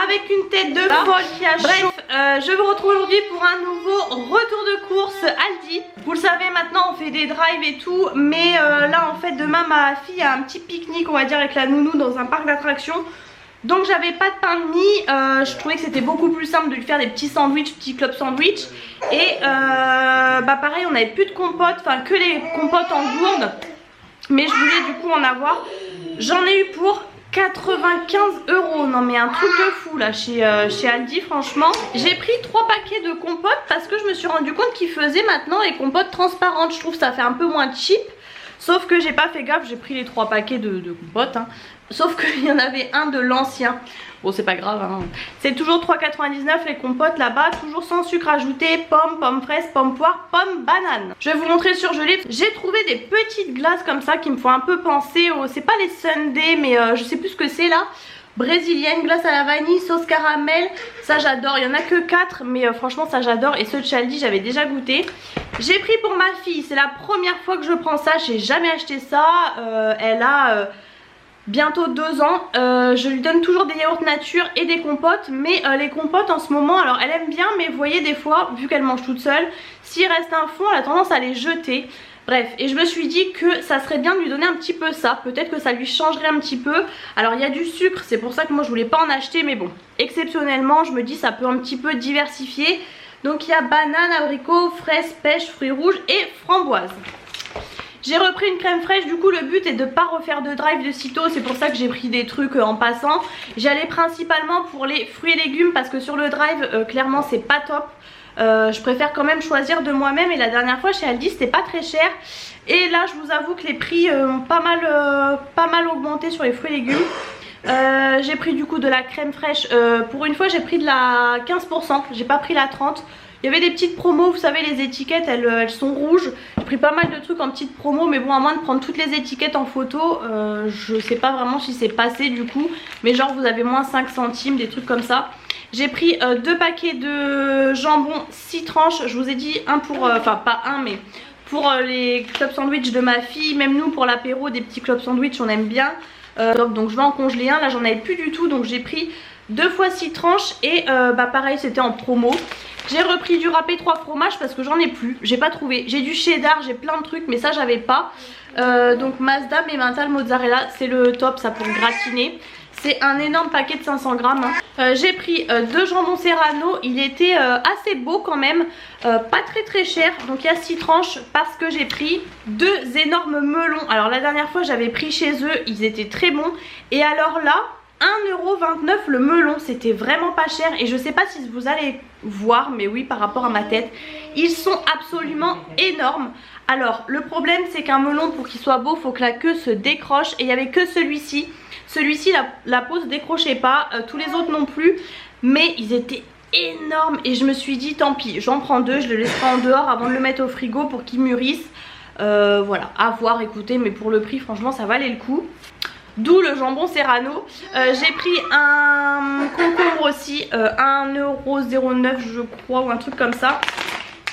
avec une tête de folle qui a chaud. Je vous retrouve aujourd'hui pour un nouveau retour de course Aldi. Vous le savez maintenant, on fait des drives et tout, mais là en fait demain ma fille a un petit pique-nique, on va dire, avec la nounou dans un parc d'attractions. Donc j'avais pas de pain de mie, je trouvais que c'était beaucoup plus simple de lui faire des petits sandwichs, petits club sandwich. Et bah pareil, on n'avait plus de compote, enfin que les compotes en gourde. Mais je voulais du coup en avoir. J'en ai eu pour 95 €. Non mais un truc de fou là chez Aldi, franchement. J'ai pris 3 paquets de compotes parce que je me suis rendu compte qu'ils faisaient maintenant les compotes transparentes. Je trouve que ça fait un peu moins cheap. Sauf que j'ai pas fait gaffe, j'ai pris les 3 paquets de compotes hein. Sauf qu'il y en avait un de l'ancien. Bon c'est pas grave hein. C'est toujours 3,99 les compotes là-bas. Toujours sans sucre ajouté. Pommes, pommes fraises, pommes poires, pommes bananes. Je vais vous montrer surgelé. J'ai trouvé des petites glaces comme ça qui me font un peu penser au... C'est pas les Sundae mais je sais plus ce que c'est là. Brésilienne, glace à la vanille, sauce caramel. Ça j'adore, il y en a que 4 mais franchement ça j'adore. Et ceux de Chaldi j'avais déjà goûté. J'ai pris pour ma fille, c'est la première fois que je prends ça. J'ai jamais acheté ça. Elle a bientôt 2 ans. Je lui donne toujours des yaourts nature et des compotes. Mais les compotes en ce moment, alors elle aime bien, mais vous voyez des fois, vu qu'elle mange toute seule, s'il reste un fond elle a tendance à les jeter. Bref, et je me suis dit que ça serait bien de lui donner un petit peu ça. Peut-être que ça lui changerait un petit peu. Alors il y a du sucre, c'est pour ça que moi je voulais pas en acheter. Mais bon, exceptionnellement je me dis ça peut un petit peu diversifier. Donc il y a banane, abricot, fraise, pêche, fruits rouges et framboise. J'ai repris une crème fraîche, du coup le but est de pas refaire de drive de sitôt. C'est pour ça que j'ai pris des trucs en passant. J'allais principalement pour les fruits et légumes parce que sur le drive clairement c'est pas top. Je préfère quand même choisir de moi-même. Et la dernière fois chez Aldi c'était pas très cher. Et là je vous avoue que les prix ont pas mal augmenté sur les fruits et légumes. J'ai pris du coup de la crème fraîche. Pour une fois j'ai pris de la 15%. J'ai pas pris la 30%. Il y avait des petites promos, vous savez les étiquettes elles sont rouges. J'ai pris pas mal de trucs en petites promos. Mais bon, à moins de prendre toutes les étiquettes en photo, je sais pas vraiment si c'est passé du coup. Mais genre vous avez moins 5 centimes, des trucs comme ça. J'ai pris 2 paquets de jambon 6 tranches. Je vous ai dit un pour, enfin pas un mais pour les club sandwich de ma fille. Même nous pour l'apéro des petits club sandwich on aime bien. Donc je vais en congeler un. Là j'en avais plus du tout donc j'ai pris 2 fois 6 tranches. Et bah pareil c'était en promo. J'ai repris du râpé 3 fromages parce que j'en ai plus, j'ai pas trouvé. J'ai du cheddar, j'ai plein de trucs mais ça j'avais pas. Donc Mazda Emmental mozzarella c'est le top ça pour gratiner. C'est un énorme paquet de 500 grammes hein. J'ai pris 2 jambons serrano. Il était assez beau quand même, pas très cher. Donc il y a 6 tranches parce que j'ai pris 2 énormes melons. Alors la dernière fois j'avais pris chez eux, ils étaient très bons. Et alors là 1,29 € le melon, c'était vraiment pas cher. Et je sais pas si vous allez voir, mais oui par rapport à ma tête, ils sont absolument énormes. Alors le problème c'est qu'un melon pour qu'il soit beau faut que la queue se décroche. Et il n'y avait que celui-ci. Celui-ci la peau se décrochait pas, tous les autres non plus. Mais ils étaient énormes et je me suis dit tant pis, j'en prends 2, je le laisserai en dehors avant de le mettre au frigo pour qu'il mûrisse. Voilà, à voir, écoutez, mais pour le prix franchement ça valait le coup. D'où le jambon serrano. J'ai pris un concombre aussi, 1,09 € je crois ou un truc comme ça.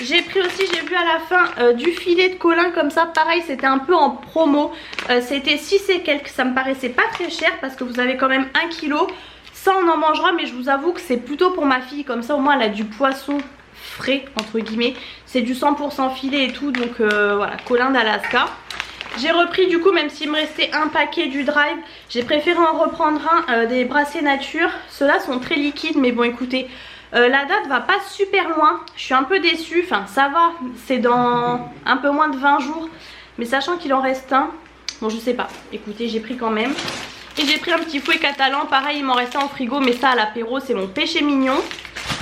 J'ai pris aussi, j'ai vu à la fin du filet de colin comme ça. Pareil c'était un peu en promo. C'était 6 et quelques, ça me paraissait pas très cher parce que vous avez quand même 1 kg. Ça on en mangera mais je vous avoue que c'est plutôt pour ma fille. Comme ça au moins elle a du poisson frais entre guillemets. C'est du 100% filet et tout donc voilà, colin d'Alaska. J'ai repris du coup, même s'il me restait un paquet du drive, j'ai préféré en reprendre un des bracelets nature. Ceux-là sont très liquides mais bon écoutez, la date va pas super loin. Je suis un peu déçue, enfin ça va, c'est dans un peu moins de 20 jours. Mais sachant qu'il en reste un, bon je sais pas, écoutez j'ai pris quand même. Et j'ai pris un petit fouet catalan, pareil il m'en restait en frigo mais ça à l'apéro c'est mon péché mignon.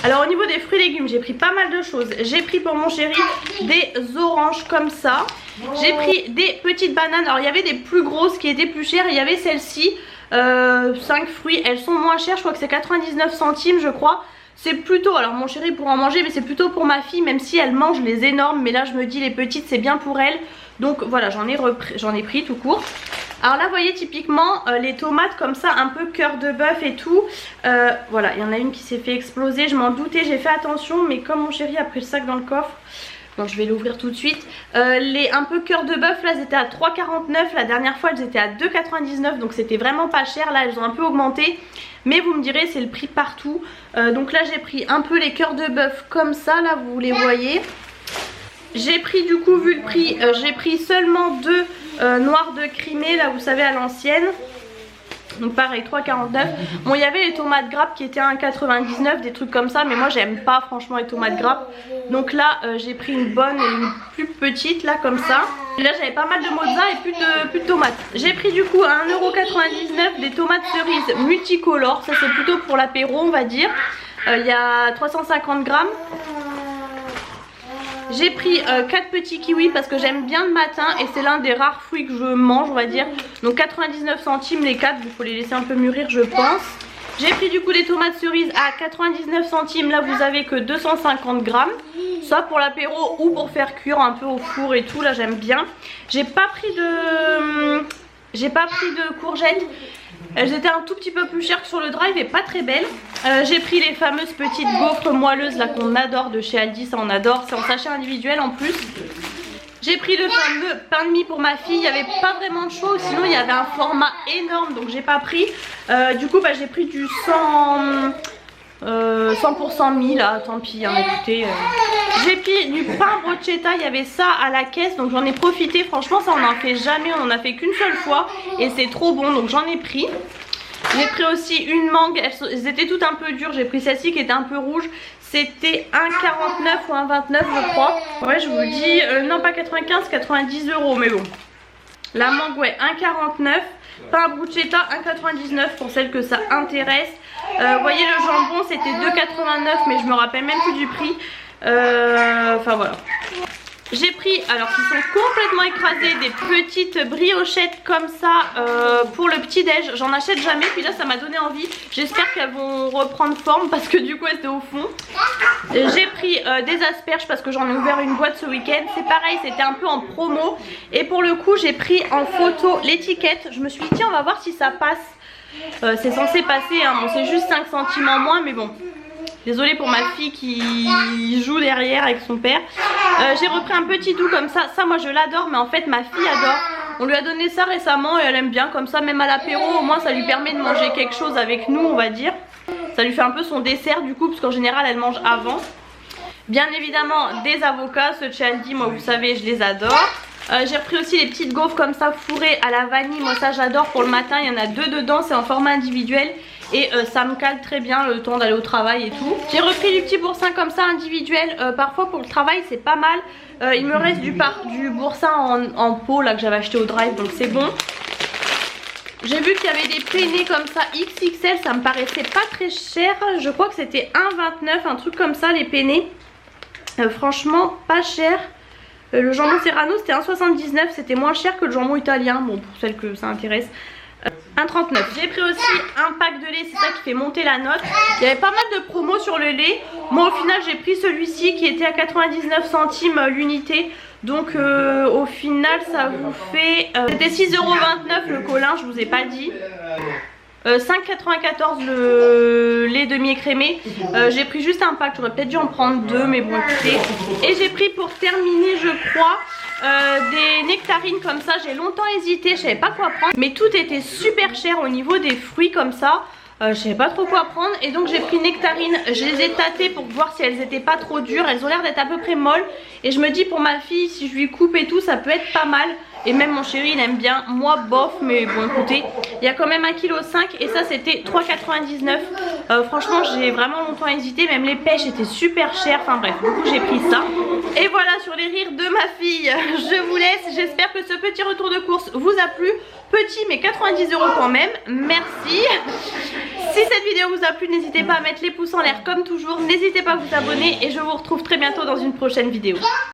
Alors au niveau des fruits et légumes j'ai pris pas mal de choses. J'ai pris pour mon chéri des oranges comme ça. J'ai pris des petites bananes. Alors il y avait des plus grosses qui étaient plus chères. Il y avait celle-ci, 5 fruits. Elles sont moins chères, je crois que c'est 99 centimes je crois. C'est plutôt, alors mon chéri pourra en manger mais c'est plutôt pour ma fille. Même si elle mange les énormes. Mais là je me dis les petites c'est bien pour elle. Donc voilà j'en ai pris tout court. Alors là vous voyez typiquement les tomates comme ça un peu cœur de bœuf et tout. Voilà il y en a une qui s'est fait exploser, je m'en doutais, j'ai fait attention. Mais comme mon chéri a pris le sac dans le coffre, Bon, je vais l'ouvrir tout de suite. Les un peu cœur de bœuf, là, elles étaient à 3,49. La dernière fois, elles étaient à 2,99. Donc c'était vraiment pas cher. Là, elles ont un peu augmenté. Mais vous me direz, c'est le prix partout. Donc là, j'ai pris un peu les cœurs de bœuf comme ça. Là, vous les voyez. J'ai pris du coup, vu le prix, j'ai pris seulement 2 noirs de Crimée. Là, vous savez, à l'ancienne. Donc pareil, 3,49. Bon, il y avait les tomates grappes qui étaient à 1,99, des trucs comme ça. Mais moi, j'aime pas franchement les tomates grappes. Donc là, j'ai pris une bonne et une plus petite, là, comme ça. Et là, j'avais pas mal de mozza et plus de tomates. J'ai pris du coup à 1,99 € des tomates cerises multicolores. Ça, c'est plutôt pour l'apéro, on va dire. Il y a 350 grammes. J'ai pris 4 petits kiwis parce que j'aime bien le matin et c'est l'un des rares fruits que je mange, on va dire. Donc 99 centimes les 4, il faut les laisser un peu mûrir, je pense. J'ai pris du coup des tomates cerises à 99 centimes, là vous avez que 250 grammes. Ça pour l'apéro ou pour faire cuire un peu au four et tout, là j'aime bien. J'ai pas pris de courgettes. Elles étaient un tout petit peu plus chères que sur le drive et pas très belles. J'ai pris les fameuses petites gaufres moelleuses là qu'on adore de chez Aldi, ça on adore, c'est en sachet individuel en plus. J'ai pris le fameux pain de mie pour ma fille, il n'y avait pas vraiment de choix, sinon il y avait un format énorme donc j'ai pas pris. Du coup bah, j'ai pris du 100% mie là, tant pis hein, écoutez. J'ai pris du pain brochetta, il y avait ça à la caisse donc j'en ai profité. Franchement ça on n'en fait jamais, on en a fait qu'une seule fois et c'est trop bon donc j'en ai pris. J'ai pris aussi une mangue, elles étaient toutes un peu dures, j'ai pris celle-ci qui était un peu rouge. C'était 1,49 ou 1,29 je crois. Ouais je vous dis, non pas 95, 90 € mais bon. La mangue ouais 1,49. Pain bruschetta 1,99 pour celles que ça intéresse. Vous voyez le jambon c'était 2,89 mais je me rappelle même plus du prix. Enfin voilà. J'ai pris, alors qui sont complètement écrasées, des petites briochettes comme ça pour le petit déj. J'en achète jamais, puis là ça m'a donné envie. J'espère qu'elles vont reprendre forme parce que du coup elles étaient au fond. J'ai pris des asperges parce que j'en ai ouvert une boîte ce week-end. C'est pareil, c'était un peu en promo. Et pour le coup j'ai pris en photo l'étiquette. Je me suis dit tiens on va voir si ça passe. C'est censé passer, hein. Bon c'est juste 5 centimes en moins mais bon. Désolée pour ma fille qui joue derrière avec son père. J'ai repris un petit doux comme ça. Ça moi je l'adore mais en fait ma fille adore. On lui a donné ça récemment et elle aime bien comme ça. Même à l'apéro au moins ça lui permet de manger quelque chose avec nous on va dire. Ça lui fait un peu son dessert du coup parce qu'en général elle mange avant. Bien évidemment des avocats. Ce chez Aldi moi vous savez je les adore. J'ai repris aussi les petites gaufres comme ça fourrées à la vanille. Moi ça j'adore pour le matin. Il y en a 2 dedans, c'est en format individuel. Et ça me cale très bien le temps d'aller au travail et tout. J'ai repris du petit boursin comme ça individuel. Parfois pour le travail c'est pas mal. Il me reste du boursin en pot là que j'avais acheté au drive donc c'est bon. J'ai vu qu'il y avait des penne comme ça XXL, ça me paraissait pas très cher. Je crois que c'était 1,29, un truc comme ça les penne. Franchement pas cher. Le jambon serrano c'était 1,79, c'était moins cher que le jambon italien. Bon pour celles que ça intéresse. 1,39. J'ai pris aussi un pack de lait, c'est ça qui fait monter la note. Il y avait pas mal de promos sur le lait. Moi au final j'ai pris celui-ci qui était à 99 centimes l'unité. Donc au final ça vous fait... c'était 6,29 € le colin, je vous ai pas dit. 5,94 le lait demi-écrémé. J'ai pris juste un pack, j'aurais peut-être dû en prendre 2 mais bon écoutez. Et j'ai pris pour terminer je crois des nectarines comme ça. J'ai longtemps hésité, je savais pas quoi prendre mais tout était super cher au niveau des fruits comme ça. Je savais pas trop quoi prendre et donc j'ai pris nectarines. Je les ai tâtées pour voir si elles étaient pas trop dures. Elles ont l'air d'être à peu près molles et je me dis pour ma fille si je lui coupe et tout ça peut être pas mal. Et même mon chéri il aime bien, moi bof mais bon écoutez. Il y a quand même 1,5 kg et ça c'était 3,99 €. Franchement j'ai vraiment longtemps hésité, même les pêches étaient super chères. Enfin bref, du coup j'ai pris ça. Et voilà sur les rires de ma fille, je vous laisse. J'espère que ce petit retour de course vous a plu. Petit mais 90 € quand même, merci. Si cette vidéo vous a plu n'hésitez pas à mettre les pouces en l'air comme toujours. N'hésitez pas à vous abonner et je vous retrouve très bientôt dans une prochaine vidéo.